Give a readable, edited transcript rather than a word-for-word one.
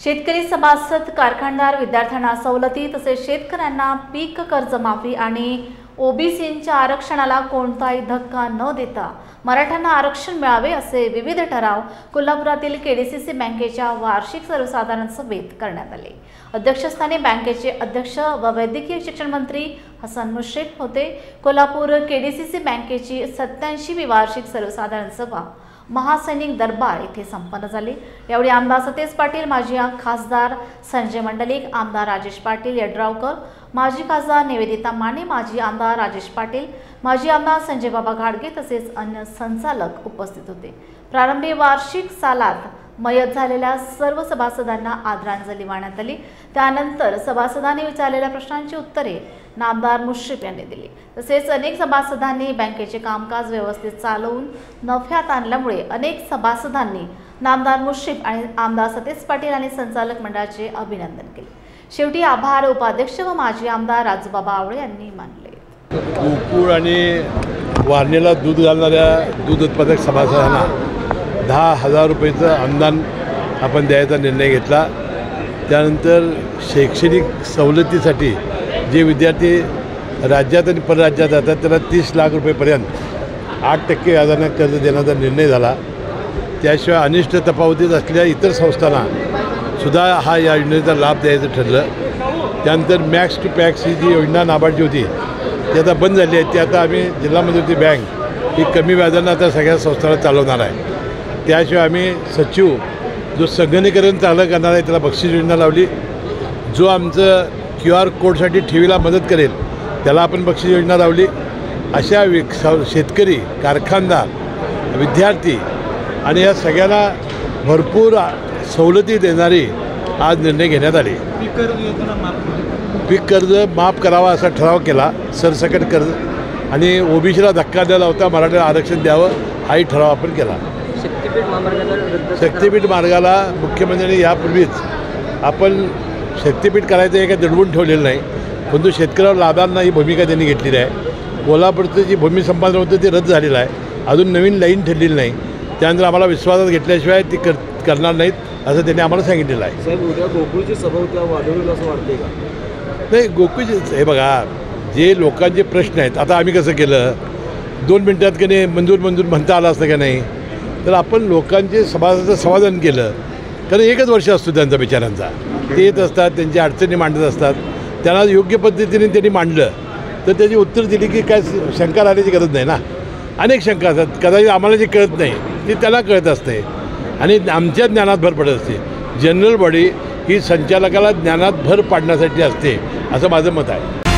शेतकरी सभासद, कारखानदार, विद्यार्थ्यांना सवलती तसेच शेतकऱ्यांना पीक कर्जमाफी आणि ओबीसींच्या आरक्षणाला कोणताही धक्का न देता मराठ्यांना आरक्षण मिळावे असे विविध ठराव कोल्हापुरातील केडीसीसी बँकेच्या वार्षिक सर्वसाधारण सभेत करण्यात आले। अध्यक्षस्थानी बँकेचे अध्यक्ष व वैद्यकीय शिक्षण मंत्री हसन मुश्रीफ होते। कोल्हापूर केडीसीसी बँकेची 87वी वार्षिक सर्वसाधारण सभा महासैनिक दरबार येथे संपन्न झाली। यावेळी आमदार सतेज पाटील, माजी खासदार संजय मंडलिक, आमदार राजेश पाटील यड्रावकर, माजी खासदार निवेदिता माने, माजी आमदार राजेश पाटील, माजी आमदार संजय बाबा घाडगे तसेच अन्य संचालक उपस्थित होते। प्रारंभी वार्षिक सालात मयत झालेल्या सर्व सभासदांना आदरांजली वाहण्यात आली। त्यानंतर सभासदांनी विचारलेल्या प्रश्नांची उत्तरे आमदार मुश्रीफ यांनी दिली। तसेच अनेक सभासदांनी बँकेचे कामकाज व्यवस्थित चालवून नफ्यात आणल्यामुळे अनेक सभासदांनी आमदार मुश्रीफ आणि आमदार सतेज पाटील आणि संचालक मंडळाचे अभिनंदन केले। शेवटी आभार उपाध्यक्ष व माजी आमदार राजूबाबा आवळे यांनी मानले। गोकुळ आणि वारणेला दूध घालणाऱ्या दूध उत्पादक सभासदांना 10,000 रुपयाचं अनुदान आपण द्यायचा निर्णय घेतला। त्यानंतर शैक्षणिक सवलतीसाठी जे विद्यार्थी राज्यात आणि परराज्यात जातात त्यांना 30 लाख रुपयेपर्यंत 8% व्याजाने कर्ज देण्याचा निर्णय झाला। त्याशिवाय अनिष्ट तफावतीत असलेल्या इतर संस्थांना सुद्धा हा या योजनेचा लाभ द्यायचं ठरलं। त्यानंतर मॅक्स टू पॅक्स ही जी योजना नाबार्डची होती ती आता बंद झाली आहे। ती आता आम्ही जिल्हा मध्यवर्ती बँक ही कमी व्याजानं आता सगळ्या संस्थांना चालवणार आहे। त्याशिवाय आम्ही सचिव जो संगणकीकरण चालू करणार आहे त्याला बक्षीस योजना लावली। जो आमचं QR कोडसाठी ठेवीला मदत करेल त्याला आपण बक्षीस योजना लावली। अशा शेतकरी, कारखानदार, विद्यार्थी आणि या सगळ्यांना भरपूर सवलती देणारी आज निर्णय घेण्यात आले। पीक कर्ज माफ करावा असा ठराव केला, सरसकट कर्ज, आणि ओबीसीला धक्का न लावता मराठ्याला आरक्षण द्यावं हाही ठराव आपण केला। शक्तीपीठ मार्गाला मुख्यमंत्र्यांनी यापूर्वीच आपण शक्तीपीठ करायचं हे काय दडवून ठेवलेलं नाही, परंतु शेतकऱ्याला लाभांना ही भूमिका त्यांनी घेतलेली आहे। कोल्हापूरचं जी भूमी संपादन होतं ते रद्द झालेलं आहे, अजून नवीन लाईन ठरलेली नाही। त्यानंतर आम्हाला विश्वासात घेतल्याशिवाय ती करणार नाहीत असं त्यांनी आम्हाला सांगितलेलं आहे। साहेब, उद्या गोकुळची सभा उद्या वाढवली असं वाटतंय का? नाही, गोकुळची हे बघा, जे लोकांचे प्रश्न आहेत, आता आम्ही कसं केलं 2 मिनटात की नाही मंजूर म्हणता आलं असतं का नाही, तर आपण लोकांचे सभासदांचं समाधान केलं। कारण 1च वर्ष असतो त्यांचा विचारांचा, ते येत असतात, त्यांच्या अडचणी मांडत असतात, त्यांना योग्य पद्धतीने त्यांनी मांडलं तर त्याची उत्तर दिली की काय शंका राहण्याची गरज नाही ना। अनेक शंका असतात, कदाचित आम्हाला जे कळत नाही ते त्याला कळत असते आणि आमच्या ज्ञानात भर पडत असते। जनरल बॉडी ही संचालकाला ज्ञानात भर पाडण्यासाठी असते असं माझं मत आहे।